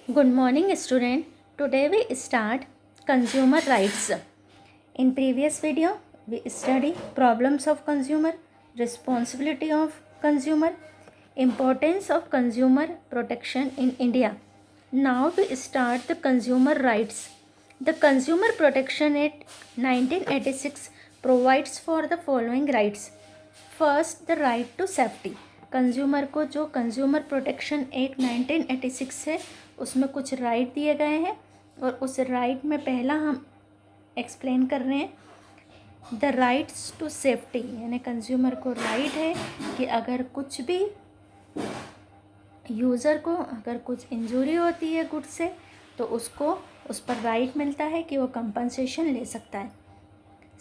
Good morning, student. Today we start consumer rights. In previous video, we study problems of consumer, responsibility of consumer, importance of consumer protection in India. Now we start the consumer rights. The Consumer Protection Act 1986 provides for the following rights. First the right to safety. Consumer को जो consumer protection act 1986 है उसमें कुछ right दिए गए हैं और उस राइट में पहला हम एक्सप्लेन कर रहे हैं द राइट्स टू सेफ्टी. यानी कंज्यूमर को राइट है कि अगर कुछ भी यूज़र को अगर कुछ इंजरी होती है गुड से तो उसको उस पर राइट मिलता है कि वो कंपनसेशन ले सकता है.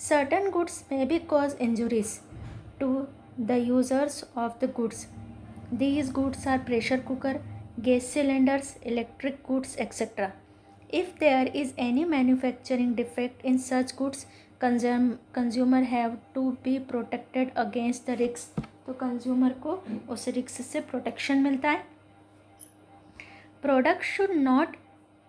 सर्टन गुड्स में because injuries to the users of the goods. These goods are pressure cooker, gas cylinders, electric goods, etc. If there is any manufacturing defect in such goods, consumer have to be protected against the risk. तो consumer को उस risk से protection मिलता है. Product should not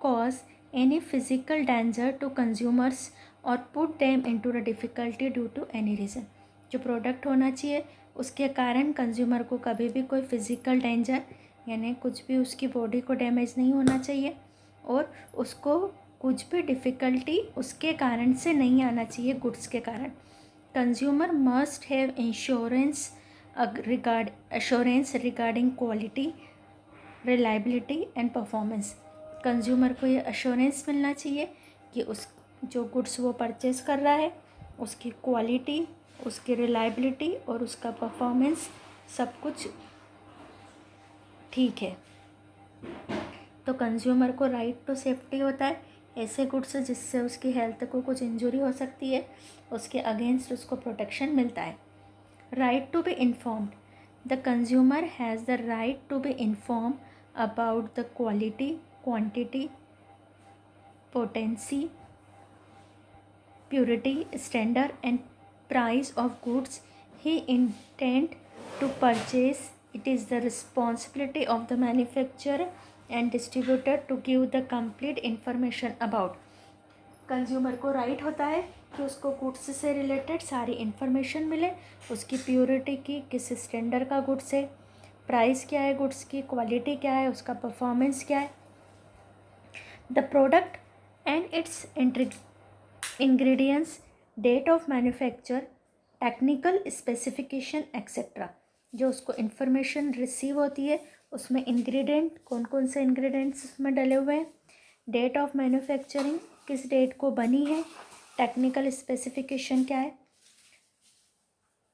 cause any physical danger to consumers or put them into a difficulty due to any reason. जो product होना चाहिए उसके कारण कंज्यूमर को कभी भी कोई फिज़िकल डेंजर यानी कुछ भी उसकी बॉडी को डैमेज नहीं होना चाहिए और उसको कुछ भी डिफ़िकल्टी उसके कारण से नहीं आना चाहिए गुड्स के कारण. Consumer must have insurance regarding quality, reliability and performance. Consumer को ये अश्योरेंस मिलना चाहिए कि उस जो गुड्स वो परचेज़ कर रहा है उसकी क्वालिटी, उसकी रिलायबिलिटी और उसका परफॉर्मेंस सब कुछ ठीक है. तो कंज्यूमर को राइट टू सेफ्टी होता है. ऐसे गुड्स जिससे उसकी हेल्थ को कुछ इंजरी हो सकती है उसके अगेंस्ट उसको प्रोटेक्शन मिलता है. Right to be informed. The consumer has the right to be inform about the quality, quantity, potency, purity, standard and price of goods he intend to purchase. It is the responsibility of the manufacturer and distributor to give the complete information about. Consumer को right होता है कि उसको goods से related सारी information मिले. उसकी purity की, किस स्टैंडर्ड का गुड्स है, प्राइस क्या है गुड्स की, क्वालिटी क्या है, उसका परफॉर्मेंस क्या है, the product and its ingredients, date of manufacture, technical specification etcetera. जो उसको इन्फॉर्मेशन रिसीव होती है उसमें इंग्रेडिएंट कौन कौन से इंग्रेडिएंट्स उसमें डले हुए हैं, डेट ऑफ मैन्युफैक्चरिंग किस डेट को बनी है, टेक्निकल स्पेसिफिकेशन क्या है,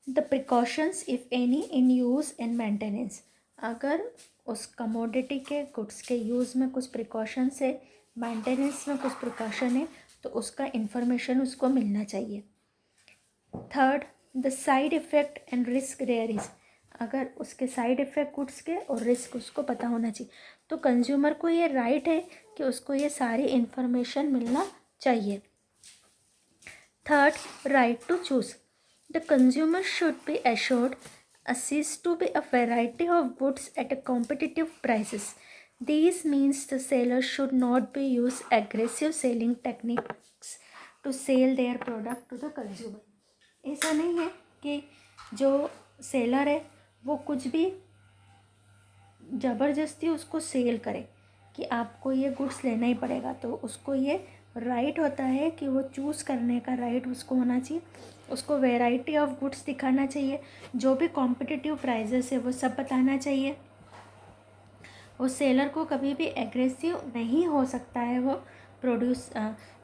the precautions if any in use and maintenance. अगर उस कमोडिटी के गुड्स के यूज़ में कुछ प्रिकॉशंस है, मेंटेनेंस में कुछ प्रिकॉशन है तो उसका इन्फॉर्मेशन उसको मिलना चाहिए. Third, the side effect and risk there is. अगर उसके साइड इफ़ेक्ट गुड्स के और रिस्क उसको पता होना चाहिए. तो कंज्यूमर को ये राइट है कि उसको ये सारी इन्फॉर्मेशन मिलना चाहिए. Third, right to choose. The consumer should be assured access to be a variety of goods at a competitive prices. These means the seller should not be use aggressive selling techniques to sell their product to the consumer. ऐसा नहीं है कि जो seller है वो कुछ भी ज़बरदस्ती उसको सेल करे कि आपको ये गुड्स लेना ही पड़ेगा. तो उसको ये राइट होता है कि वो चूज़ करने का राइट उसको होना चाहिए. उसको वैरायटी ऑफ गुड्स दिखाना चाहिए, जो भी कॉम्पिटिटिव प्राइजेस है वो सब बताना चाहिए. वो सेलर को कभी भी एग्रेसिव नहीं हो सकता है वो प्रोड्यूस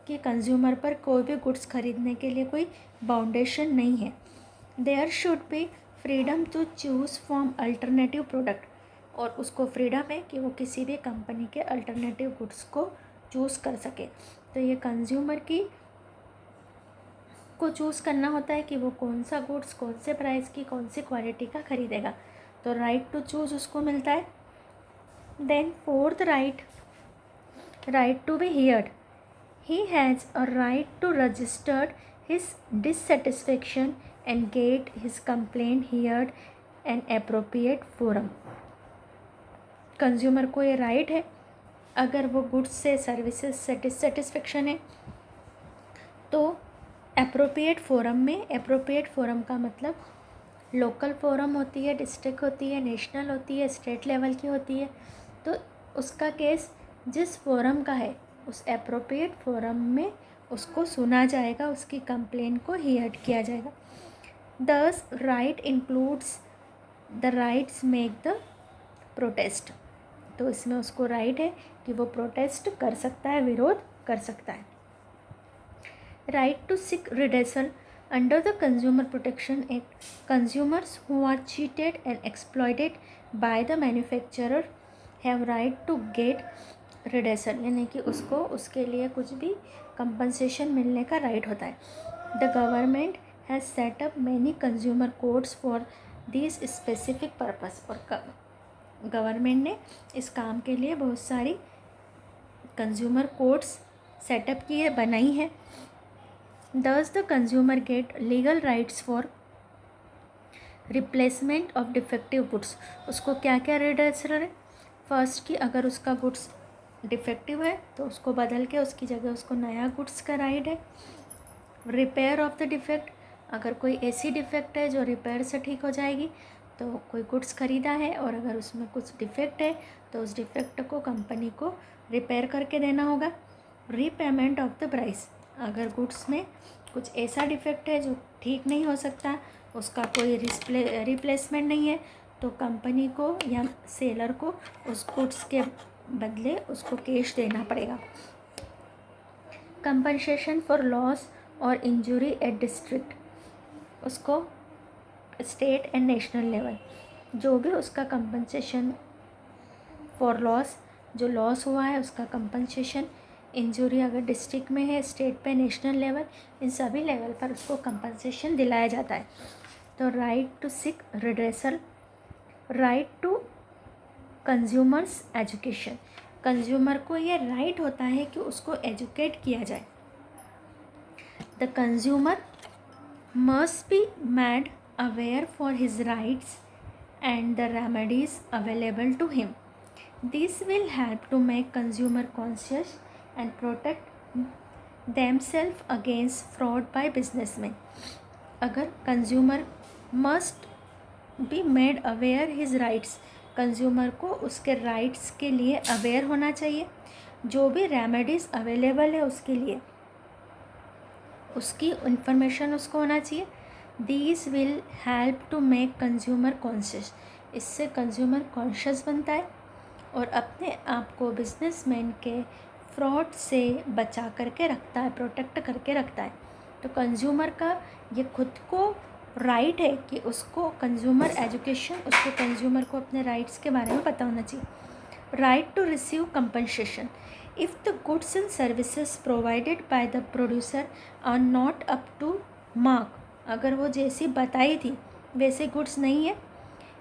कि कंज्यूमर पर कोई भी गुड्स खरीदने के लिए कोई बाउंडेशन नहीं है. There should be freedom to choose from alternative product. और उसको फ्रीडम है कि वो किसी भी कंपनी के अल्टरनेटिव गुड्स को चूज़ कर सके. तो ये कंज्यूमर को चूज़ करना होता है कि वो कौन सा गुड्स कौन से प्राइस की कौन सी क्वालिटी का खरीदेगा. तो राइट टू चूज़ उसको मिलता है. Then fourth right to be heard. He has a right to registered his dissatisfaction and get his complaint heard an appropriate forum. Consumer को ये राइट है अगर वो गुड्स से सर्विसेज से डिससेटिस्फेक्शन है तो एप्रोप्रिएट फोरम में, एप्रोप्रिएट फोरम का मतलब लोकल फोरम होती है, डिस्ट्रिक्ट होती है, नेशनल होती है, स्टेट लेवल की होती है, तो उसका केस जिस फोरम का है उस एप्रोप्रिएट फोरम में उसको सुना जाएगा, उसकी कंप्लेन को हियर किया जाएगा। दस right includes the rights make the protest, तो इसमें उसको राइट है कि वो प्रोटेस्ट कर सकता है, विरोध कर सकता है। Right to seek redressal under the consumer protection act, consumers who are cheated and exploited by the manufacturer have right to get redressal, यानी कि उसको उसके लिए कुछ भी कंपनसेशन मिलने का राइट होता है। The government has set up many consumer codes for this specific purpose, और गवर्नमेंट ने इस काम के लिए बहुत सारी कंज्यूमर कोड्स सेटअप की है, बनाई है। Thus the consumer get legal rights for replacement of defective goods, उसको क्या क्या रिडेसल है। फर्स्ट कि अगर उसका गुड्स डिफेक्टिव है तो उसको बदल के उसकी जगह उसको नया गुड्स का राइट है। रिपेयर ऑफ द डिफेक्ट, अगर कोई ऐसी डिफेक्ट है जो रिपेयर से ठीक हो जाएगी, तो कोई गुड्स ख़रीदा है और अगर उसमें कुछ डिफेक्ट है तो उस डिफेक्ट को कंपनी को रिपेयर करके देना होगा। रीपेमेंट ऑफ द प्राइस, अगर गुड्स में कुछ ऐसा डिफेक्ट है जो ठीक नहीं हो सकता, उसका कोई रिप्लेसमेंट नहीं है, तो कंपनी को या सेलर को उस गुड्स के बदले उसको कैश देना पड़ेगा। कंपनसेशन फॉर लॉस और इंजरी एट डिस्ट्रिक्ट, उसको स्टेट एंड नेशनल लेवल जो भी उसका कंपनसेशन फॉर लॉस, जो लॉस हुआ है उसका कंपनसेशन, इंजरी अगर डिस्ट्रिक्ट में है, स्टेट पे, नेशनल लेवल, इन सभी लेवल पर उसको कंपनसेशन दिलाया जाता है। तो right to seek redressal, right to consumers education, consumer को ये राइट होता है कि उसको एजुकेट किया जाए। The consumer must be made aware for his rights and the remedies available to him, this will help to make consumer conscious and protect themselves against fraud by businessmen। अगर consumer must be made aware his rights, consumer को उसके rights के लिए aware होना चाहिए, जो भी remedies available है उसके लिए उसकी इंफॉर्मेशन उसको होना चाहिए। These will help to make consumer conscious, इससे कंज्यूमर कॉन्शियस बनता है और अपने आप को बिजनेसमैन के फ्रॉड से बचा करके रखता है, प्रोटेक्ट करके रखता है। तो कंज्यूमर का ये खुद को राइट है कि उसको कंज्यूमर एजुकेशन, उसको कंज्यूमर को अपने राइट्स के बारे में पता होना चाहिए। Right to receive compensation, if the goods and services provided by the producer are not up to mark, अगर वो जैसी बताई थी वैसे गुड्स नहीं है,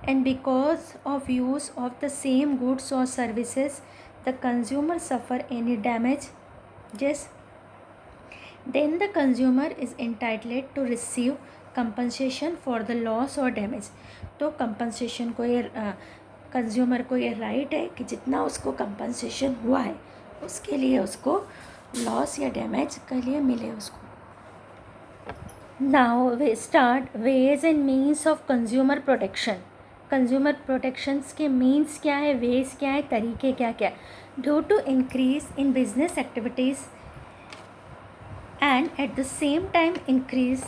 and because of use of the same goods और services the consumer suffer any damages, then the consumer is entitled to receive compensation for the loss or damage। तो compensation को ये कंज्यूमर को ये राइट है कि जितना उसको compensation हुआ है उसके लिए उसको लॉस या डैमेज के लिए मिले उसको। Now we start ways and means of consumer protection. Consumer protections के मीन्स क्या है, वेज क्या है, तरीके क्या क्या। Due to increase in business activities and at the same time increase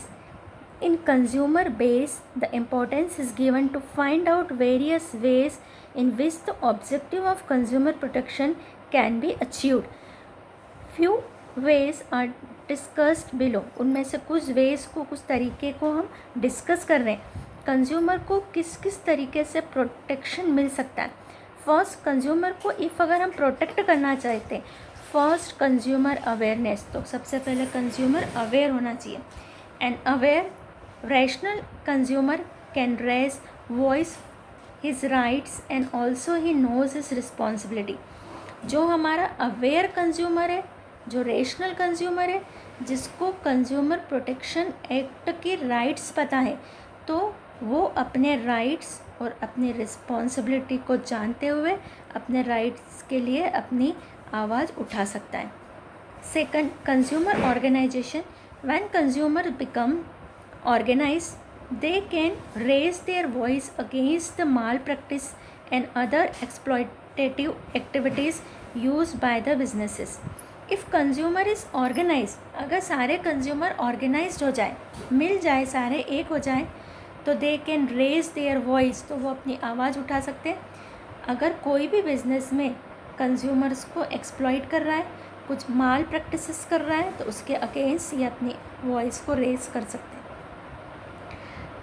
in consumer base, the importance is given to find out various ways in which the objective of consumer protection can be achieved. Few ways are discussed below, उनमें से कुछ veg को, कुछ तरीके को हम discuss कर रहे हैं। कंज्यूमर को किस किस तरीके से प्रोटेक्शन मिल सकता है। फर्स्ट, कंज्यूमर को इफ़ अगर हम प्रोटेक्ट करना चाहते हैं, फर्स्ट कंज्यूमर अवेयरनेस, तो सबसे पहले कंज्यूमर अवेयर होना चाहिए। And aware rational consumer can raise voice his rights and also he knows his responsibility. जो हमारा अवेयर कंज्यूमर है, जो रैशनल कंज्यूमर है, जिसको कंज्यूमर प्रोटेक्शन एक्ट की राइट्स पता है, तो वो अपने राइट्स और अपनी रिस्पॉन्सिबिलिटी को जानते हुए अपने राइट्स के लिए अपनी आवाज़ उठा सकता है। Second, consumer organisation. When consumer become organise they can raise their voice against the malpractice and other exploitative activities used by the businesses. If consumer is organized, अगर सारे कंज्यूमर ऑर्गेनाइज्ड हो जाए, मिल जाए, सारे एक हो जाए, तो they can raise their voice, तो वो अपनी आवाज़ उठा सकते हैं। अगर कोई भी बिजनेस में कंज्यूमर्स को एक्सप्लॉइट कर रहा है, कुछ माल प्रैक्टिसेस कर रहा है, तो उसके अगेंस्ट ये अपनी वॉइस को रेज कर सकते हैं।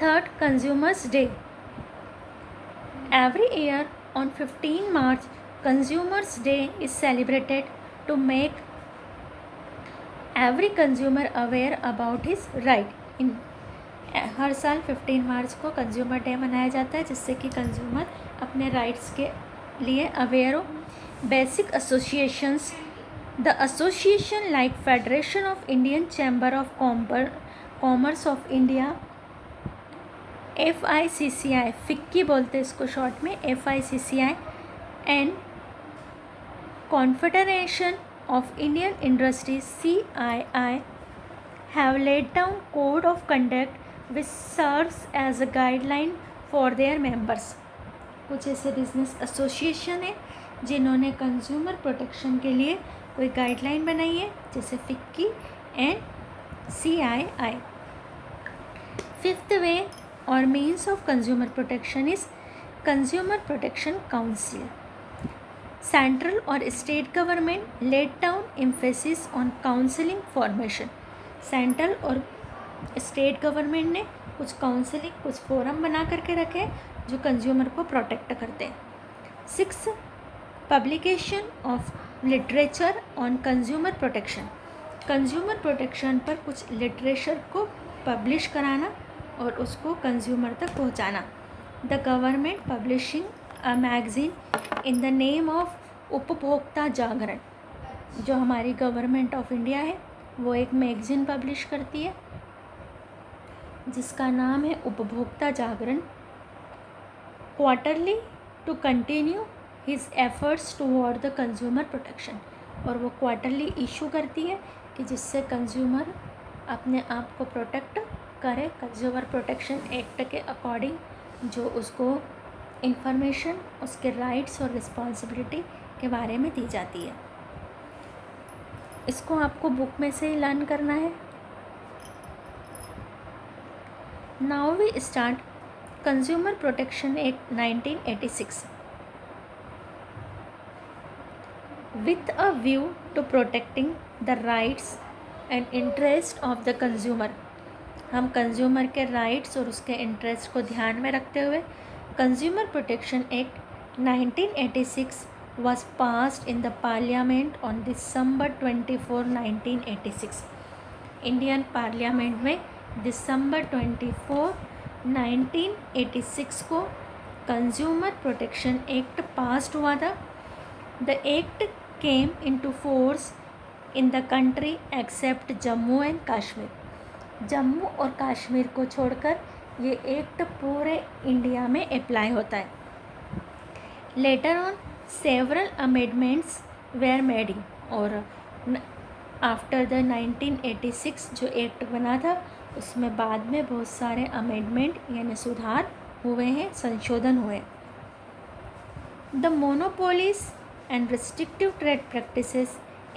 Third, consumers day. Every year on 15 March, Consumers Day is celebrated to make every consumer aware about his right in हर साल 15 मार्च को कंज्यूमर डे मनाया जाता है, जिससे कि कंज्यूमर अपने राइट्स के लिए अवेयर हो। Basic associations. The association like federation of Indian chamber of commerce of India, FICCI, FICCI बोलते हैं इसको शॉर्ट में, FICCI, and confederation of Indian industries, CII, have laid down code of conduct which serves as a guideline for their members. कुछ ऐसे business association है जिन्होंने consumer protection के लिए कोई गाइडलाइन बनाई है, जैसे FICCI and CII. Fifth way और means of consumer protection is consumer protection council. Central और state government laid down emphasis on counselling formation. Central और स्टेट गवर्नमेंट ने कुछ काउंसलिंग, कुछ फोरम बना करके रखे जो कंज्यूमर को प्रोटेक्ट करते हैं. Six, publication of literature on consumer protection. Consumer protection पर कुछ लिटरेचर को पब्लिश कराना और उसको कंज्यूमर तक पहुंचाना. The government publishing a magazine in the name of उपभोक्ता जागरण. जो हमारी गवर्नमेंट ऑफ इंडिया है वो एक मैगज़ीन पब्लिश करती है जिसका नाम है उपभोक्ता जागरण. Quarterly to continue his efforts toward the consumer protection. और वो क्वार्टरली इशू करती है कि जिससे कंज्यूमर अपने आप को प्रोटेक्ट करे कंज्यूमर प्रोटेक्शन एक्ट के अकॉर्डिंग, जो उसको इंफॉर्मेशन उसके राइट्स और रिस्पॉन्सिबिलिटी के बारे में दी जाती है. इसको आपको बुक में से ही लर्न करना है. Now we start consumer protection act 1986 with a view to protecting the rights and interest of the consumer. हम कंज्यूमर के राइट्स और उसके इंटरेस्ट को ध्यान में रखते हुए consumer protection act 1986 was passed in the parliament on December 24, 1986. Indian parliament में दिसंबर 24, 1986 को कंज्यूमर प्रोटेक्शन एक्ट पास्ड हुआ था. The act came into force in the country except Jammu and Kashmir. Jammu और कश्मीर को छोड़कर ये एक्ट पूरे इंडिया में अप्लाई होता है. Later on several amendments were made. और आफ्टर द 1986 जो एक्ट बना था उसमें बाद में बहुत सारे अमेंडमेंट यानी सुधार हुए हैं, संशोधन हुए. The monopolies and restrictive trade practices,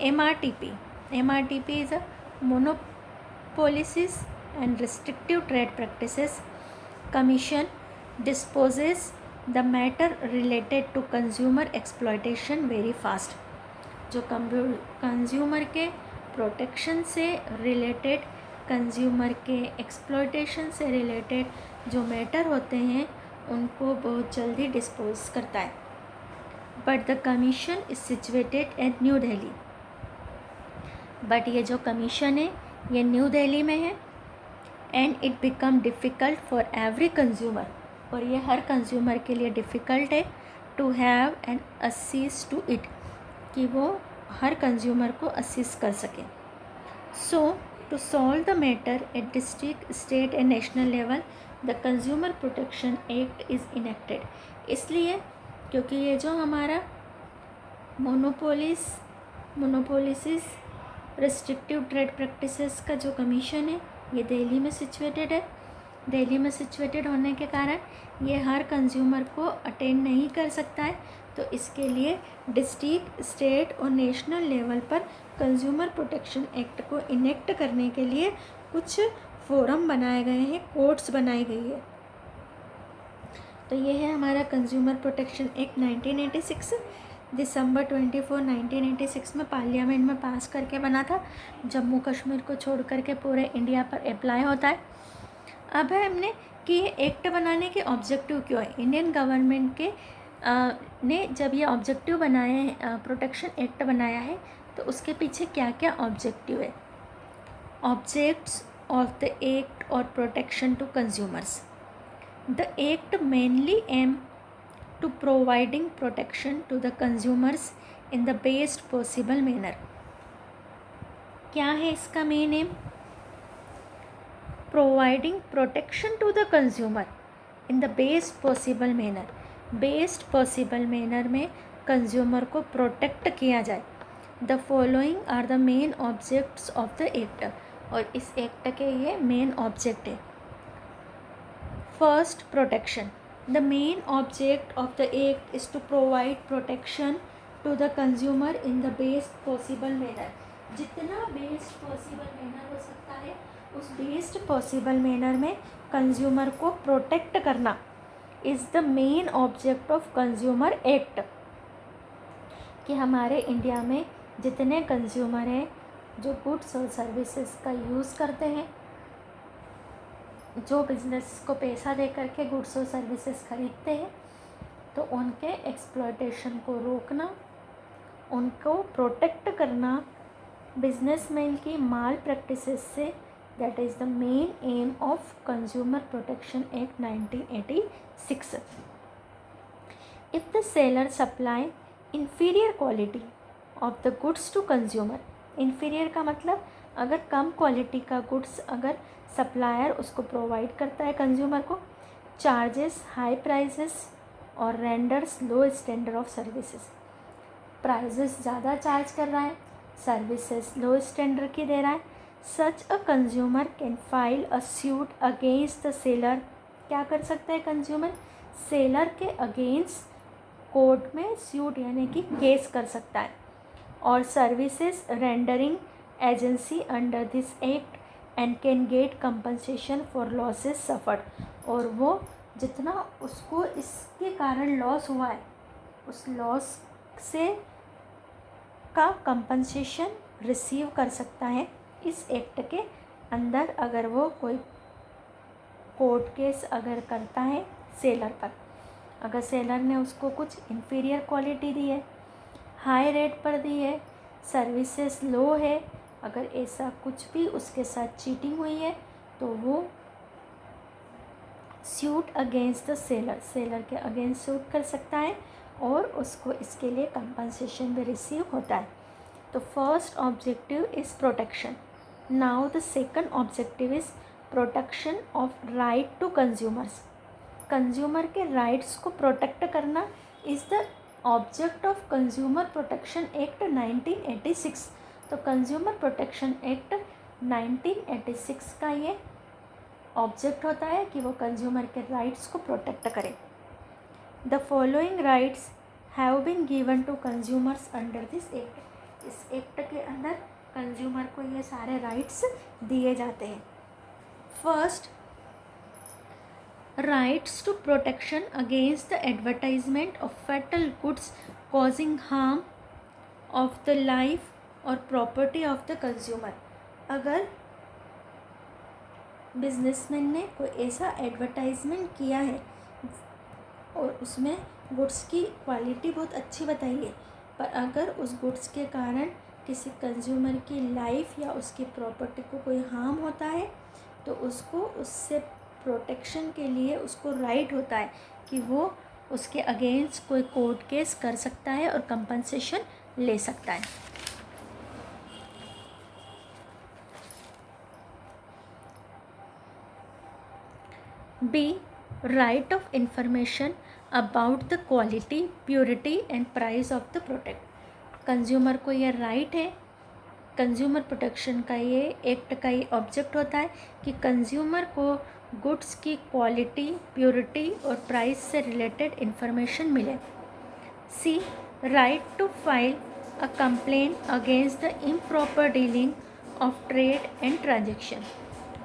MRTP. MRTP is a monopolies and restrictive trade practices commission disposes the matter related to consumer exploitation very fast. जो कंज्यूमर के प्रोटेक्शन से रिलेटेड, कंज्यूमर के एक्सप्लॉयटेशन से रिलेटेड जो matter होते हैं उनको बहुत जल्दी डिस्पोज करता है. But the commission is situated at New Delhi. But ये जो कमीशन है ये न्यू दिल्ली में है. And it become difficult for every consumer. और ये हर कंज्यूमर के लिए डिफ़िकल्ट है to have an assist to it, कि वो हर कंज्यूमर को असिस्ट कर सके. So to solve the matter at district, state and national level the consumer protection act is enacted. इसलिए क्योंकि ये जो हमारा monopolies monopolies restrictive trade practices का जो कमीशन है ये दिल्ली में सिचुएटेड है। दिल्ली में सिचुएटेड होने के कारण ये हर कंज्यूमर को अटेंड नहीं कर सकता है, तो इसके लिए डिस्ट्रिक्ट, स्टेट और नेशनल लेवल पर कंज्यूमर प्रोटेक्शन एक्ट को इनेक्ट करने के लिए कुछ फोरम बनाए गए हैं, कोर्ट्स बनाई गई है। तो ये है हमारा कंज्यूमर प्रोटेक्शन एक्ट 1986। दिसंबर 24, 1986 में पार्लियामेंट में पास करके बना था। जम्मू कश्मीर को छोड़ करके पूरे इंडिया पर अप्लाई होता है। अब है हमने कि ये एक्ट बनाने के ऑब्जेक्टिव क्यों है। इंडियन गवर्नमेंट के ने जब ये ऑब्जेक्टिव बनाए हैं, प्रोटेक्शन एक्ट बनाया है, तो उसके पीछे क्या क्या ऑब्जेक्टिव है। ऑब्जेक्ट्स ऑफ द एक्ट और protection to consumers. The act mainly aim to providing protection to the consumers in the best possible manner. क्या है इसका main M? Providing protection to the consumer in the best possible manner. Best possible manner में consumer को protect किया जाए। The following are the main objects of the act. और इस act के ये मेन ऑब्जेक्ट है। First, protection. The main object of the act is to provide protection to the consumer in the best possible manner. जितना best possible manner हो सकता है उस best possible manner में कंज्यूमर को प्रोटेक्ट करना is the main object of consumer act. कि हमारे इंडिया में जितने कंज्यूमर हैं जो गुड्स और सर्विसेज का यूज़ करते हैं, जो बिज़नेस को पैसा दे करके गुड्स और सर्विसेज खरीदते हैं, तो उनके एक्सप्लॉयटेशन को रोकना, उनको प्रोटेक्ट करना बिजनेसमैन की माल प्रैक्टिसेस से, that is the main aim of consumer protection act 1986। If the seller supply inferior quality of the goods to consumer. Inferior का मतलब अगर कम क्वालिटी का गुड्स अगर सप्लायर उसको प्रोवाइड करता है कंज्यूमर को, चार्जेस हाई प्राइसेस और renders low standard of services. Prices ज़्यादा चार्ज कर रहा है, सर्विसेज लो स्टैंडर्ड की दे रहा है, such a consumer can file a suit against the seller. क्या कर सकता है कंज्यूमर? सेलर के अगेंस्ट कोर्ट में सूट यानी कि केस कर सकता है। और services rendering agency under this act and can get compensation for losses suffered. और वो जितना उसको इसके कारण लॉस हुआ है उस लॉस से का कंपनसेशन रिसीव कर सकता है इस एक्ट के अंदर, अगर वो कोई कोर्ट केस अगर करता है सेलर पर। अगर सेलर ने उसको कुछ इन्फीरियर क्वालिटी दी है, हाई रेट पर दी है, सर्विसेज लो है, अगर ऐसा कुछ भी उसके साथ चीटिंग हुई है, तो वो suit against the seller, seller के अगेंस्ट सूट कर सकता है और उसको इसके लिए कंपनसेशन भी रिसीव होता है। तो first objective is protection. Now the second objective is protection of right to consumers. Consumer के राइट्स को प्रोटेक्ट करना is the object of consumer protection act 1986। तो कंज्यूमर प्रोटेक्शन एक्ट 1986 का ये ऑब्जेक्ट होता है कि वो कंज्यूमर के राइट्स को प्रोटेक्ट करे। The following rights have been given to consumers under this act. इस एक्ट के अंदर कंज्यूमर को ये सारे राइट्स दिए जाते हैं। First, rights to protection against the advertisement of fatal goods causing harm of the life और प्रॉपर्टी ऑफ द कंज्यूमर। अगर बिजनेसमैन ने कोई ऐसा एडवर्टाइजमेंट किया है और उसमें गुड्स की क्वालिटी बहुत अच्छी बताई है, पर अगर उस गुड्स के कारण किसी कंज्यूमर की लाइफ या उसकी प्रॉपर्टी को कोई हार्म होता है, तो उसको उससे प्रोटेक्शन के लिए उसको राइट होता है कि वो उसके अगेंस्ट कोई कोर्ट केस कर सकता है और कंपनसेशन ले सकता है। B. Right of information about the quality, purity and price of the product. Consumer को ये राइट है, कंज्यूमर प्रोटेक्शन का ये एक्ट का ये ऑब्जेक्ट होता है कि कंज्यूमर को गुड्स की क्वालिटी, प्योरिटी और प्राइस से रिलेटेड इन्फॉर्मेशन मिले। C, right to file a complaint against the improper dealing of trade and transaction.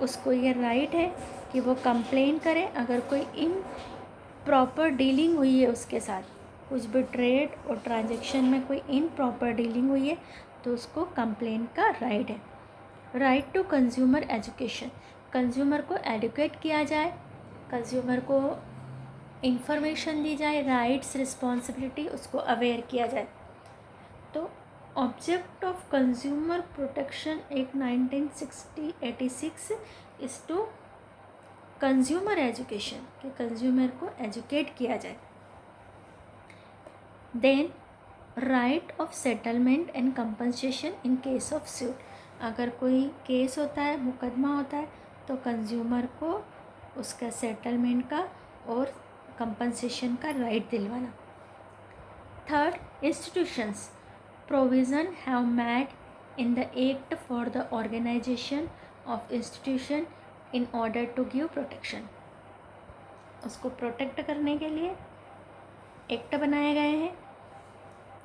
उसको ये राइट है कि वो कंप्लेन करे अगर कोई इम्प्रॉपर डीलिंग हुई है उसके साथ, कुछ भी ट्रेड और ट्रांजेक्शन में कोई इम्प्रॉपर डीलिंग हुई है तो उसको कंप्लेन का राइट है। Right to consumer education, consumer को एडुकेट किया जाए, कंज्यूमर को इंफॉर्मेशन दी जाए, राइट्स रिस्पॉन्सिबिलिटी उसको अवेयर किया जाए। तो object of consumer protection act 1986 is to consumer education, कि कंज्यूमर को एजुकेट किया जाए। Then right of settlement and compensation in case of suit, अगर कोई केस होता है, मुकदमा होता है, तो कंज्यूमर को उसका सेटलमेंट का और कंपनसेशन का राइट दिलवाना। Third, institutions provision have made in the act for the organisation of institution in order to give protection, उसको प्रोटेक्ट करने के लिए एक्ट बनाए गए हैं।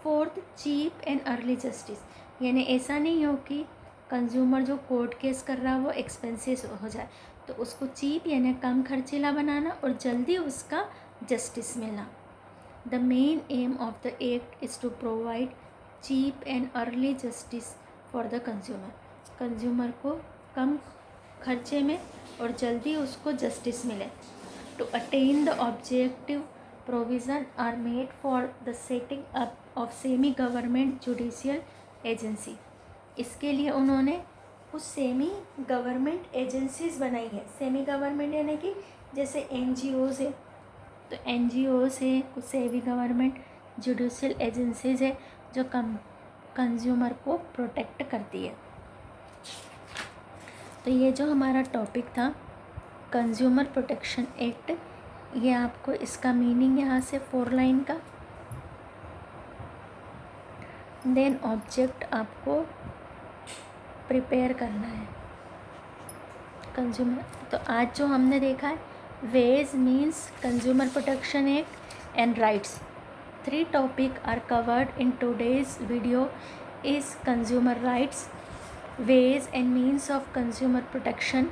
Fourth, cheap and early justice, यानी ऐसा नहीं हो कि कंज्यूमर जो कोर्ट केस कर रहा है वो एक्सपेंसिव हो जाए, तो उसको चीप यानी कम खर्चीला बनाना और जल्दी उसका जस्टिस मिलना। The main aim of the act is to provide cheap and early justice for the consumer, consumer को कम खर्चे में और जल्दी उसको जस्टिस मिले। To attain the objective provision are made for the setting up of semi government judicial agency, इसके लिए उन्होंने कुछ सेमी गवर्नमेंट एजेंसीज़ बनाई है। सेमी गवर्नमेंट यानी कि जैसे NGOs है, तो NGOs है, कुछ सेमी गवर्नमेंट जुडिशियल एजेंसीज़ है जो कंज्यूमर को प्रोटेक्ट करती है। तो ये जो हमारा टॉपिक था कंज्यूमर प्रोटेक्शन एक्ट, ये आपको इसका मीनिंग यहाँ से 4 लाइन का, देन ऑब्जेक्ट आपको प्रिपेयर करना है कंज्यूमर। तो आज जो हमने देखा है ways means consumer protection act and rights. 3 topic are covered in today's video is consumer rights, ways and means of consumer protection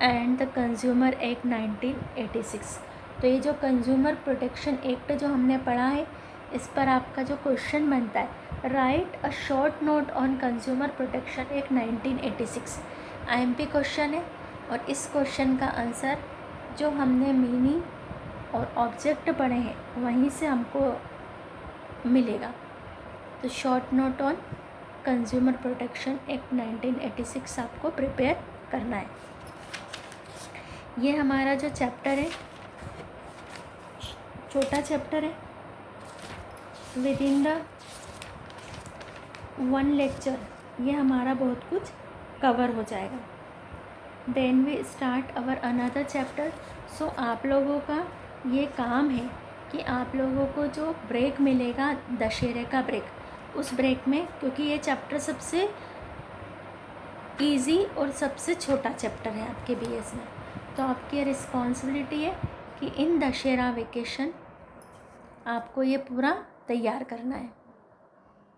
and the consumer act 1986। तो ये जो कंज्यूमर प्रोटेक्शन एक्ट जो हमने पढ़ा है, इस पर आपका जो क्वेश्चन बनता है, right a short note on consumer protection act 1986, IMP question है। और इस क्वेश्चन का आंसर जो हमने मीनिंग और ऑब्जेक्ट पढ़े हैं वहीं से हमको मिलेगा। तो short note on consumer protection act 1986 आपको प्रिपेयर करना है। ये हमारा जो चैप्टर है, छोटा चैप्टर है, विद इन द 1 लेक्चर ये हमारा बहुत कुछ कवर हो जाएगा। Then we start our another chapter. So आप लोगों का ये काम है कि आप लोगों को जो ब्रेक मिलेगा, दशहरे का ब्रेक, उस ब्रेक में, क्योंकि ये चैप्टर सबसे इजी और सबसे छोटा चैप्टर है आपके BS में, तो आपकी रिस्पॉन्सिबिलिटी है कि इन दशहरा वेकेशन आपको ये पूरा तैयार करना है।